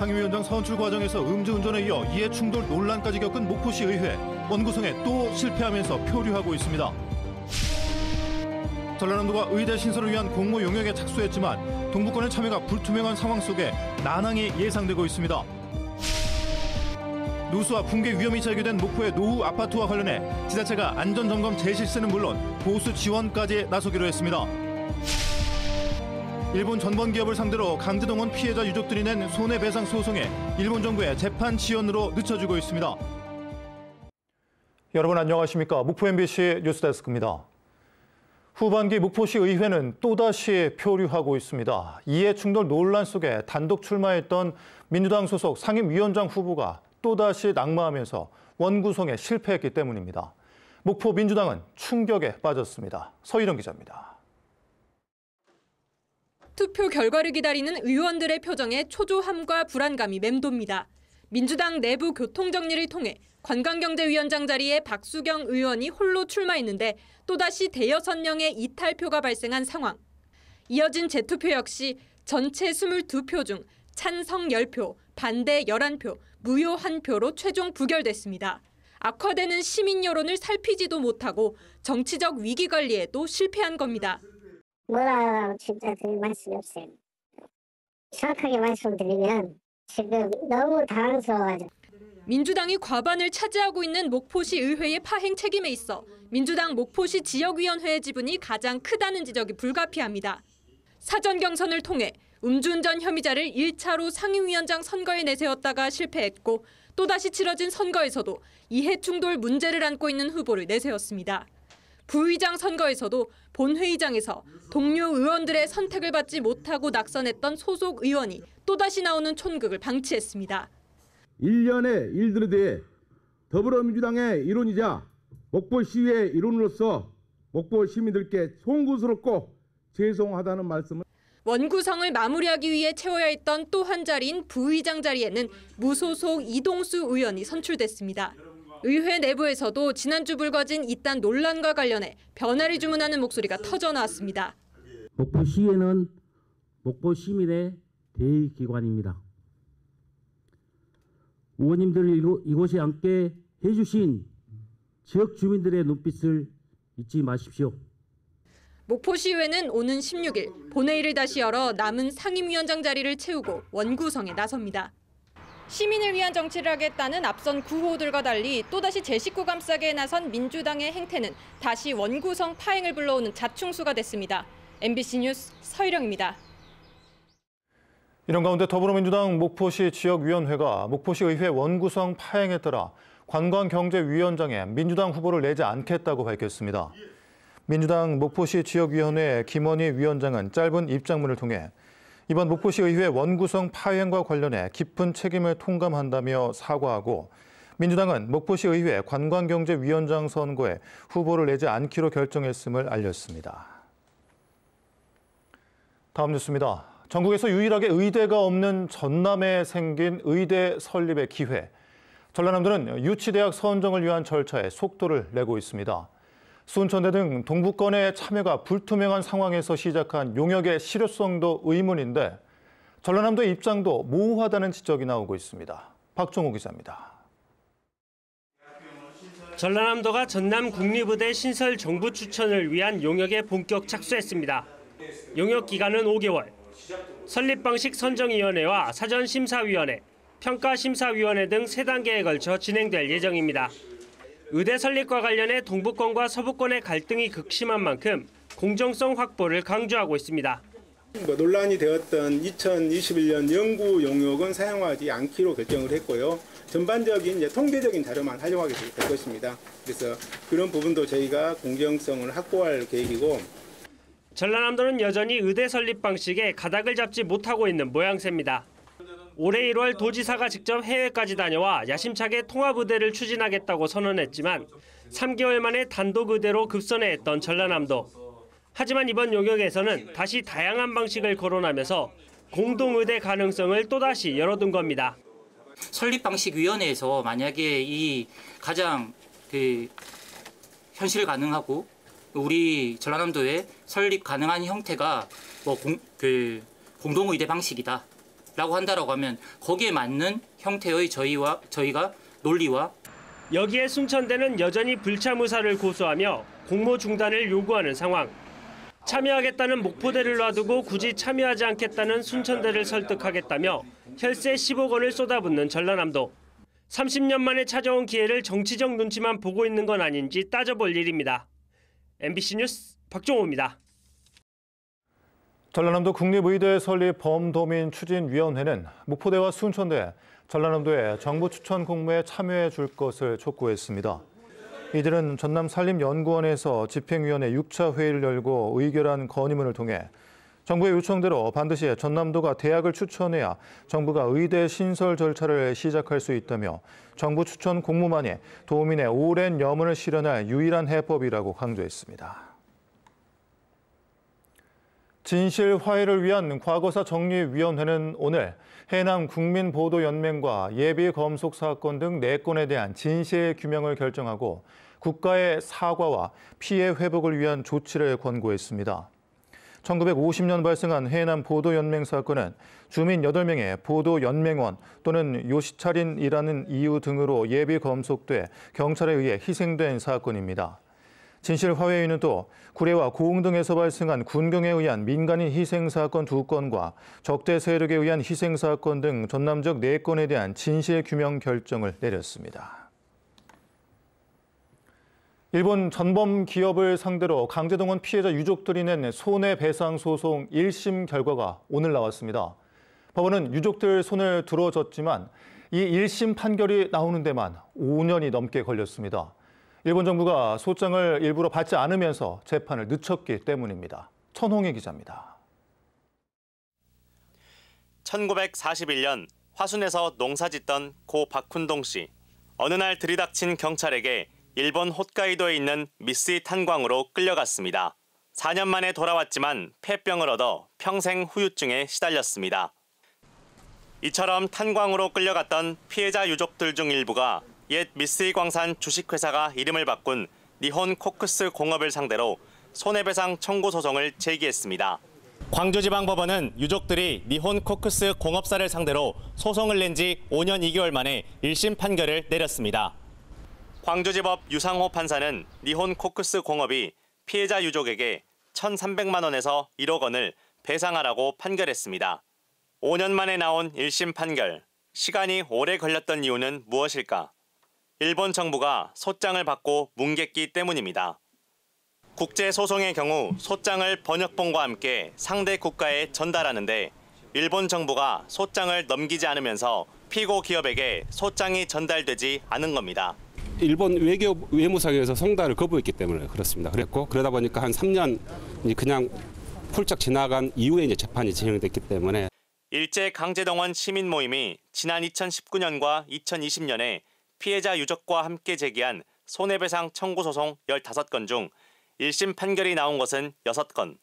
상임위원장 선출 과정에서 음주운전에 이어 이해 충돌 논란까지 겪은 목포시 의회. 원구성에 또 실패하면서 표류하고 있습니다. 전라남도가 의대 신설을 위한 공모 용역에 착수했지만 동부권의 참여가 불투명한 상황 속에 난항이 예상되고 있습니다. 누수와 붕괴 위험이 제기된 목포의 노후 아파트와 관련해 지자체가 안전점검 재실시는 물론 보수 지원까지 나서기로 했습니다. 일본 전범기업을 상대로 강제동원 피해자 유족들이 낸 손해배상 소송에 일본 정부의 재판 지연으로 늦춰지고 있습니다. 여러분 안녕하십니까? 목포 MBC 뉴스데스크입니다. 후반기 목포시 의회는 또다시 표류하고 있습니다. 이해충돌 논란 속에 단독 출마했던 민주당 소속 상임위원장 후보가 또다시 낙마하면서 원구성에 실패했기 때문입니다. 목포 민주당은 충격에 빠졌습니다. 서희령 기자입니다. 투표 결과를 기다리는 의원들의 표정에 초조함과 불안감이 맴돕니다. 민주당 내부 교통정리를 통해 관광경제위원장 자리에 박수경 의원이 홀로 출마했는데 또다시 대여섯 명의 이탈표가 발생한 상황. 이어진 재투표 역시 전체 22표 중 찬성 10표, 반대 11표, 무효 1표로 최종 부결됐습니다. 악화되는 시민 여론을 살피지도 못하고 정치적 위기 관리에도 실패한 겁니다. 뭐라 진짜 드릴 말씀이 없어요. 정확하게 말씀드리면 지금 너무 당황스러워가지고. 민주당이 과반을 차지하고 있는 목포시 의회의 파행 책임에 있어 민주당 목포시 지역위원회의 지분이 가장 크다는 지적이 불가피합니다. 사전 경선을 통해 음주운전 혐의자를 1차로 상임위원장 선거에 내세웠다가 실패했고 또다시 치러진 선거에서도 이해충돌 문제를 안고 있는 후보를 내세웠습니다. 부의장 선거에서도 본회의장에서 동료 의원들의 선택을 받지 못하고 낙선했던 소속 의원이 또다시 나오는 촌극을 방치했습니다. 일련의 일들에 대해 더불어민주당의 일원이자 목포시의 일원으로서 목포 시민들께 송구스럽고 죄송하다는 말씀을. 원구성을 마무리하기 위해 채워야 했던 또 한 자리인 부의장 자리에는 무소속 이동수 의원이 선출됐습니다. 의회 내부에서도 지난주 불거진 이딴 논란과 관련해 변화를 주문하는 목소리가 터져나왔습니다. 목포시의회는 목포 시민의 대의기관입니다. 의원님들 이곳에 함께 해주신 지역 주민들의 눈빛을 잊지 마십시오. 목포시의회는 오는 16일 본회의를 다시 열어 남은 상임위원장 자리를 채우고 원구성에 나섭니다. 시민을 위한 정치를 하겠다는 앞선 구호들과 달리 또다시 제 식구 감싸기에 나선 민주당의 행태는 다시 원구성 파행을 불러오는 자충수가 됐습니다. MBC 뉴스 서희령입니다. 이런 가운데 더불어민주당 목포시 지역위원회가 목포시 의회 원구성 파행에 따라 관광경제위원장에 민주당 후보를 내지 않겠다고 밝혔습니다. 민주당 목포시 지역위원회 김원희 위원장은 짧은 입장문을 통해 이번 목포시 의회 원구성 파행과 관련해 깊은 책임을 통감한다며 사과하고 민주당은 목포시 의회 관광경제위원장 선거에 후보를 내지 않기로 결정했음을 알렸습니다. 다음 뉴스입니다. 전국에서 유일하게 의대가 없는 전남에 생긴 의대 설립의 기회. 전라남도는 유치대학 선정을 위한 절차에 속도를 내고 있습니다. 순천대 등 동부권의 참여가 불투명한 상황에서 시작한 용역의 실효성도 의문인데 전라남도의 입장도 모호하다는 지적이 나오고 있습니다. 박종호 기자입니다. 전라남도가 전남 국립의대 신설 정부 추천을 위한 용역에 본격 착수했습니다. 용역 기간은 5개월. 설립 방식 선정위원회와 사전심사위원회, 평가심사위원회 등 3단계에 걸쳐 진행될 예정입니다. 의대 설립과 관련해 동부권과 서부권의 갈등이 극심한 만큼 공정성 확보를 강조하고 있습니다. 논란이 되었던 2021년 연구 용역은 사용하지 않기로 결정을 했고요. 전반적인 통계적인 자료만 활용하게 될 것입니다. 그래서 그런 부분도 저희가 공정성을 확보할 계획이고. 전라남도는 여전히 의대 설립 방식에 가닥을 잡지 못하고 있는 모양새입니다. 올해 1월 도지사가 직접 해외까지 다녀와 야심차게 통합의대를 추진하겠다고 선언했지만 3개월 만에 단독의대로 급선회했던 전라남도. 하지만 이번 용역에서는 다시 다양한 방식을 거론하면서 공동의대 가능성을 또다시 열어둔 겁니다. 설립방식위원회에서 만약에 이 가장 현실 가능하고 우리 전라남도에 설립 가능한 형태가 공동의대 방식이다 라고 한다라고 하면 거기에 맞는 형태의 저희가 논리와 여기에 순천대는 여전히 불참 의사를 고수하며 공모 중단을 요구하는 상황. 참여하겠다는 목포대를 놔두고 굳이 참여하지 않겠다는 순천대를 설득하겠다며 혈세 10억 원을 쏟아붓는 전라남도. 30년 만에 찾아온 기회를 정치적 눈치만 보고 있는 건 아닌지 따져볼 일입니다. MBC 뉴스 박종호입니다. 전라남도 국립의대 설립 범도민 추진위원회는 목포대와 순천대, 전라남도에 정부 추천 공모에 참여해 줄 것을 촉구했습니다. 이들은 전남산림연구원에서 집행위원회 6차 회의를 열고 의결한 건의문을 통해 정부의 요청대로 반드시 전남도가 대학을 추천해야 정부가 의대 신설 절차를 시작할 수 있다며 정부 추천 공모만이 도민의 오랜 염원을 실현할 유일한 해법이라고 강조했습니다. 진실 화해를 위한 과거사 정리위원회는 오늘 해남 국민보도연맹과 예비검속 사건 등 4건에 대한 진실 규명을 결정하고 국가의 사과와 피해 회복을 위한 조치를 권고했습니다. 1950년 발생한 해남 보도연맹 사건은 주민 8명의 보도연맹원 또는 요시찰인이라는 이유 등으로 예비검속돼 경찰에 의해 희생된 사건입니다. 진실화해위는 또 구례와 고흥 등에서 발생한 군경에 의한 민간인 희생 사건 2건과 적대 세력에 의한 희생 사건 등 전남적 4건에 대한 진실 규명 결정을 내렸습니다. 일본 전범 기업을 상대로 강제동원 피해자 유족들이 낸 손해배상 소송 1심 결과가 오늘 나왔습니다. 법원은 유족들 손을 들어줬지만 이 1심 판결이 나오는 데만 5년이 넘게 걸렸습니다. 일본 정부가 소장을 일부러 받지 않으면서 재판을 늦췄기 때문입니다. 천홍희 기자입니다. 1941년 화순에서 농사짓던 고 박훈동 씨. 어느 날 들이닥친 경찰에게 일본 홋카이도에 있는 미쓰이 탄광으로 끌려갔습니다. 4년 만에 돌아왔지만 폐병을 얻어 평생 후유증에 시달렸습니다. 이처럼 탄광으로 끌려갔던 피해자 유족들 중 일부가 옛 미쓰이 광산 주식회사가 이름을 바꾼 니혼 코크스 공업을 상대로 손해배상 청구 소송을 제기했습니다. 광주지방법원은 유족들이 니혼 코크스 공업사를 상대로 소송을 낸 지 5년 2개월 만에 1심 판결을 내렸습니다. 광주지법 유상호 판사는 니혼 코크스 공업이 피해자 유족에게 1,300만 원에서 1억 원을 배상하라고 판결했습니다. 5년 만에 나온 1심 판결. 시간이 오래 걸렸던 이유는 무엇일까? 일본 정부가 소장을 받고 뭉갰기 때문입니다. 국제소송의 경우 소장을 번역본과 함께 상대 국가에 전달하는데 일본 정부가 소장을 넘기지 않으면서 피고 기업에게 소장이 전달되지 않은 겁니다. 일본 외무성에서 송달을 거부했기 때문에 그렇습니다. 그랬고 그러다 보니까 한 3년 그냥 훌쩍 지나간 이후에 이제 재판이 진행됐기 때문에 일제 강제동원 시민 모임이 지난 2019년과 2020년에 피해자 유족과 함께 제기한 손해배상 청구 소송 15건 중 1심 판결이 나온 것은 6건.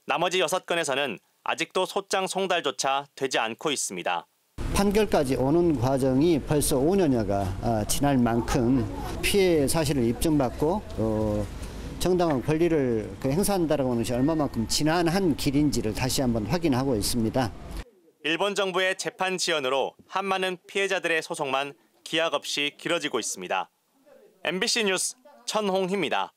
나머지 6건에서는 아직도 소장 송달조차 되지 않고 있습니다. 판결까지 오는 과정이 벌써 5년여가 지날 만큼 피해 사실을 입증받고 정당한 권리를 행사한다는 것이 얼마만큼 지난한 길인지를 다시 한번 확인하고 있습니다. 일본 정부의 재판 지연으로 한많은 피해자들의 소송만 기약 없이 길어지고 있습니다. MBC 뉴스 천홍희입니다.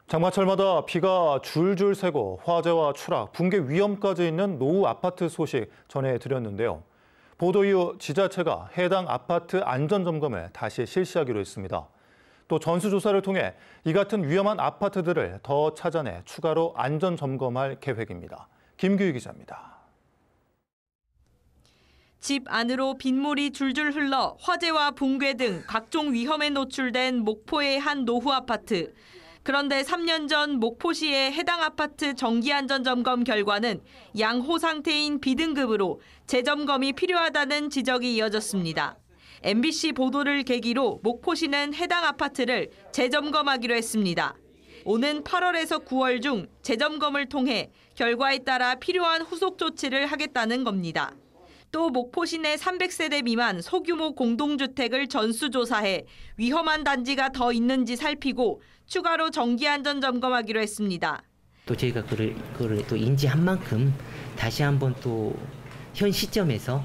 장마철마다 비가 줄줄 새고 화재와 추락, 붕괴 위험까지 있는 노후 아파트 소식 전해드렸는데요. 보도 이후 지자체가 해당 아파트 안전점검을 다시 실시하기로 했습니다. 또 전수조사를 통해 이 같은 위험한 아파트들을 더 찾아내 추가로 안전점검할 계획입니다. 김규희 기자입니다. 집 안으로 빗물이 줄줄 흘러 화재와 붕괴 등 각종 위험에 노출된 목포의 한 노후 아파트. 그런데 3년 전 목포시의 해당 아파트 정기안전점검 결과는 양호 상태인 B등급으로 재점검이 필요하다는 지적이 이어졌습니다. MBC 보도를 계기로 목포시는 해당 아파트를 재점검하기로 했습니다. 오는 8월에서 9월 중 재점검을 통해 결과에 따라 필요한 후속 조치를 하겠다는 겁니다. 또 목포시 내 300세대 미만 소규모 공동주택을 전수조사해 위험한 단지가 더 있는지 살피고 추가로 정기안전 점검하기로 했습니다. 또 저희가 그걸 또 인지한 만큼 다시 한번 또 현 시점에서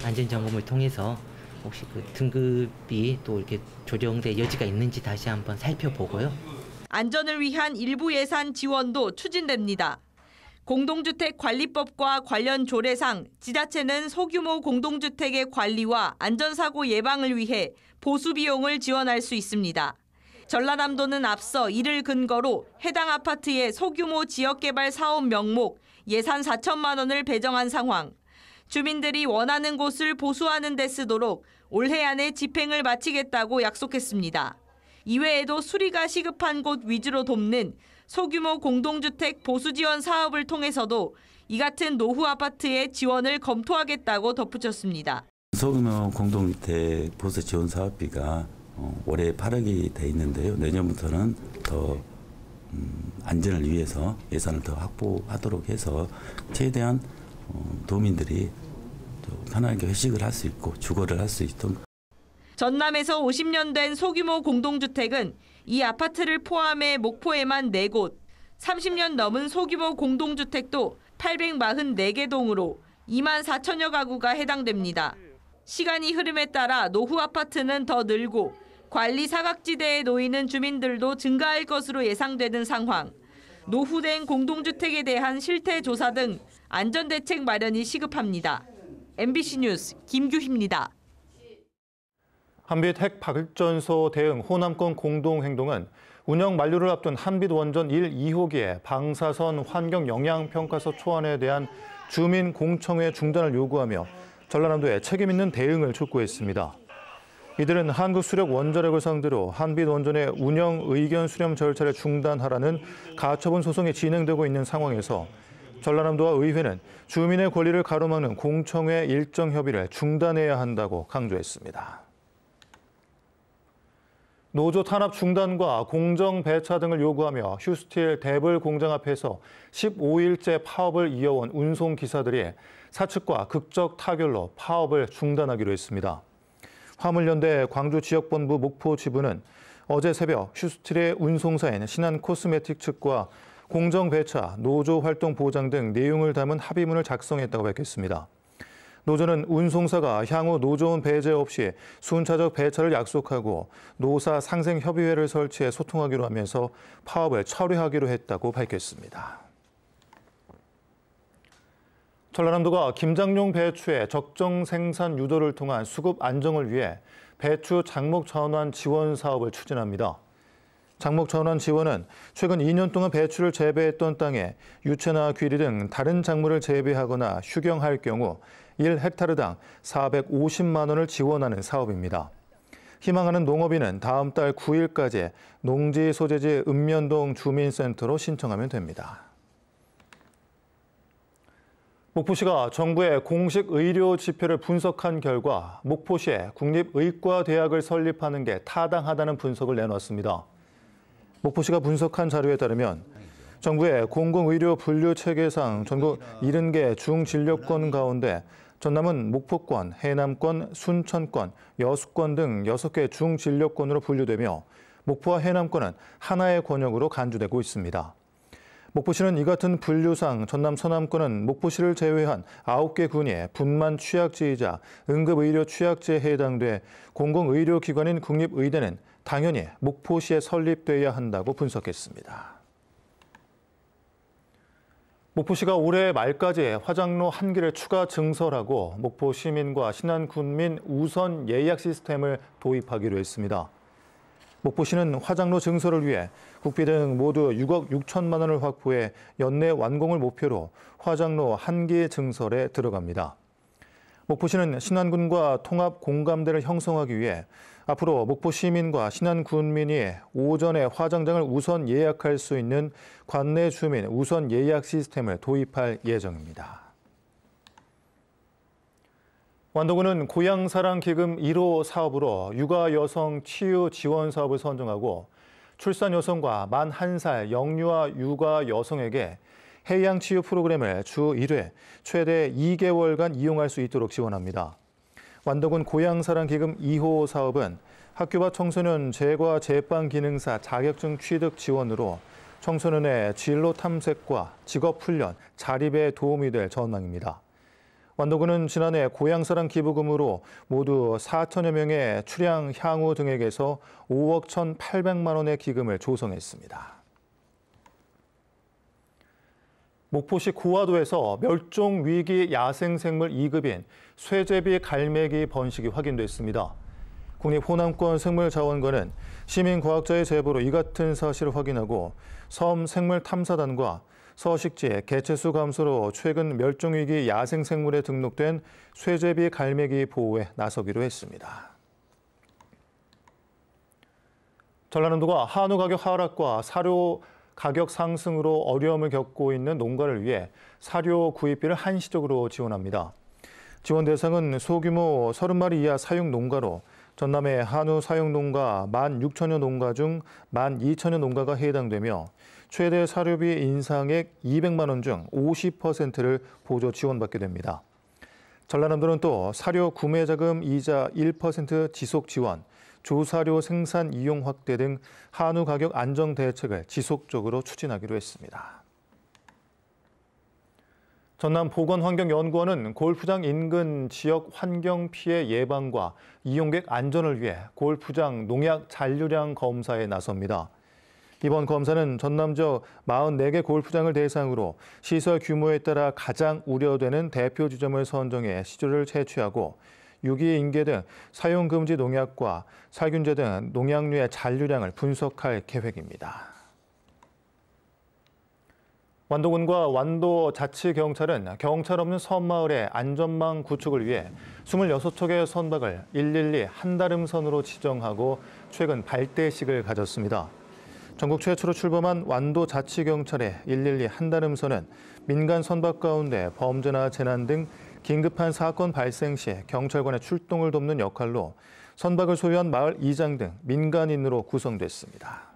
안전점검을 통해서 혹시 그 등급이 또 이렇게 조정될 여지가 있는지 다시 한번 살펴보고요. 안전을 위한 일부 예산 지원도 추진됩니다. 공동주택관리법과 관련 조례상 지자체는 소규모 공동주택의 관리와 안전사고 예방을 위해 보수 비용을 지원할 수 있습니다. 전라남도는 앞서 이를 근거로 해당 아파트의 소규모 지역개발 사업 명목 예산 4천만 원을 배정한 상황. 주민들이 원하는 곳을 보수하는 데 쓰도록 올해 안에 집행을 마치겠다고 약속했습니다. 이외에도 수리가 시급한 곳 위주로 돕는 소규모 공동주택 보수 지원 사업을 통해서도 이 같은 노후 아파트의 지원을 검토하겠다고 덧붙였습니다. 소규모 공동주택 보수 지원 사업비가 올해 8억이 돼 있는데요. 내년부터는 더 안전을 위해서 예산을 더 확보하도록 해서 최대한 도민들이 편하게 회식을 할 수 있고 주거를 할 수 있도록. 전남에서 50년 된 소규모 공동주택은 이 아파트를 포함해 목포에만 4곳, 30년 넘은 소규모 공동주택도 844개 동으로 2만 4천여 가구가 해당됩니다. 시간이 흐름에 따라 노후 아파트는 더 늘고 관리 사각지대에 놓이는 주민들도 증가할 것으로 예상되는 상황. 노후된 공동주택에 대한 실태 조사 등 안전대책 마련이 시급합니다. MBC 뉴스 김규희입니다. 한빛 핵 발전소 대응 호남권 공동행동은 운영 만료를 앞둔 한빛 원전 1, 2호기의 방사선 환경 영향 평가서 초안에 대한 주민 공청회 중단을 요구하며 전라남도에 책임 있는 대응을 촉구했습니다. 이들은 한국수력원자력을 상대로 한빛 원전의 운영 의견 수렴 절차를 중단하라는 가처분 소송이 진행되고 있는 상황에서 전라남도와 의회는 주민의 권리를 가로막는 공청회 일정 협의를 중단해야 한다고 강조했습니다. 노조 탄압 중단과 공정 배차 등을 요구하며 휴스틸 대블 공장 앞에서 15일째 파업을 이어온 운송기사들이 사측과 극적 타결로 파업을 중단하기로 했습니다. 화물연대 광주지역본부 목포 지부는 어제 새벽 휴스틸의 운송사인 신한코스메틱 측과 공정 배차, 노조 활동 보장 등 내용을 담은 합의문을 작성했다고 밝혔습니다. 노조는 운송사가 향후 노조원 배제 없이 순차적 배차를 약속하고 노사 상생협의회를 설치해 소통하기로 하면서 파업을 철회하기로 했다고 밝혔습니다. 전라남도가 김장용 배추의 적정 생산 유도를 통한 수급 안정을 위해 배추 작목 전환 지원 사업을 추진합니다. 작목 전환 지원은 최근 2년 동안 배추를 재배했던 땅에 유채나 귀리 등 다른 작물을 재배하거나 휴경할 경우 1헥타르당 450만 원을 지원하는 사업입니다. 희망하는 농업인은 다음 달 9일까지 농지 소재지 읍면동 주민센터로 신청하면 됩니다. 목포시가 정부의 공식 의료 지표를 분석한 결과 목포시에 국립의과대학을 설립하는 게 타당하다는 분석을 내놨습니다. 목포시가 분석한 자료에 따르면 정부의 공공의료 분류 체계상 전국 70개 중진료권 가운데 전남은 목포권, 해남권, 순천권, 여수권 등 6개 중진료권으로 분류되며 목포와 해남권은 하나의 권역으로 간주되고 있습니다. 목포시는 이 같은 분류상 전남 서남권은 목포시를 제외한 9개 군이 분만 취약지이자 응급의료 취약지에 해당돼 공공의료기관인 국립의대는 당연히 목포시에 설립돼야 한다고 분석했습니다. 목포시가 올해 말까지 화장로 1기를 추가 증설하고 목포 시민과 신안군민 우선 예약 시스템을 도입하기로 했습니다. 목포시는 화장로 증설을 위해 국비 등 모두 6억 6천만 원을 확보해 연내 완공을 목표로 화장로 1기 증설에 들어갑니다. 목포시는 신안군과 통합 공감대를 형성하기 위해 앞으로 목포 시민과 신안군민이 오전에 화장장을 우선 예약할 수 있는 관내 주민 우선 예약 시스템을 도입할 예정입니다. 완도군은 고향사랑기금 1호 사업으로 육아 여성 치유 지원 사업을 선정하고 출산 여성과 만 1살 영유아 육아 여성에게 해양 치유 프로그램을 주 1회 최대 2개월간 이용할 수 있도록 지원합니다. 완도군 고향사랑기금 2호 사업은 학교 밖 청소년 재과 재방 기능사 자격증 취득 지원으로 청소년의 진로 탐색과 직업 훈련, 자립에 도움이 될 전망입니다. 완도군은 지난해 고향사랑 기부금으로 모두 4천여 명의 출향, 향후 등에게서 5억 1,800만 원의 기금을 조성했습니다. 목포시 고화도에서 멸종위기 야생생물 2급인 쇠제비 갈매기 번식이 확인됐습니다. 국립호남권생물자원관은 시민과학자의 제보로 이 같은 사실을 확인하고 섬생물탐사단과 서식지 개체수 감소로 최근 멸종위기 야생생물에 등록된 쇠제비 갈매기 보호에 나서기로 했습니다. 전라남도가 한우 가격 하락과 사료 가격 상승으로 어려움을 겪고 있는 농가를 위해 사료 구입비를 한시적으로 지원합니다. 지원 대상은 소규모 30마리 이하 사육 농가로 전남의 한우 사육 농가 16,000여 농가 중 12,000여 농가가 해당되며 최대 사료비 인상액 200만 원 중 50%를 보조 지원받게 됩니다. 전라남도는 또 사료 구매 자금 이자 1% 지속 지원, 조사료 생산 이용 확대 등 한우 가격 안정 대책을 지속적으로 추진하기로 했습니다. 전남보건환경연구원은 골프장 인근 지역 환경 피해 예방과 이용객 안전을 위해 골프장 농약 잔류량 검사에 나섭니다. 이번 검사는 전남 지역 44개 골프장을 대상으로 시설 규모에 따라 가장 우려되는 대표 지점을 선정해 시조를 채취하고 유기인계 등 사용금지 농약과 살균제 등 농약류의 잔류량을 분석할 계획입니다. 완도군과 완도자치경찰은 경찰 없는 섬마을의 안전망 구축을 위해 26척의 선박을 112 한다름선으로 지정하고 최근 발대식을 가졌습니다. 전국 최초로 출범한 완도자치경찰의 112 한다름선은 민간 선박 가운데 범죄나 재난 등 긴급한 사건 발생 시 경찰관의 출동을 돕는 역할로 선박을 소유한 마을 이장 등 민간인으로 구성됐습니다.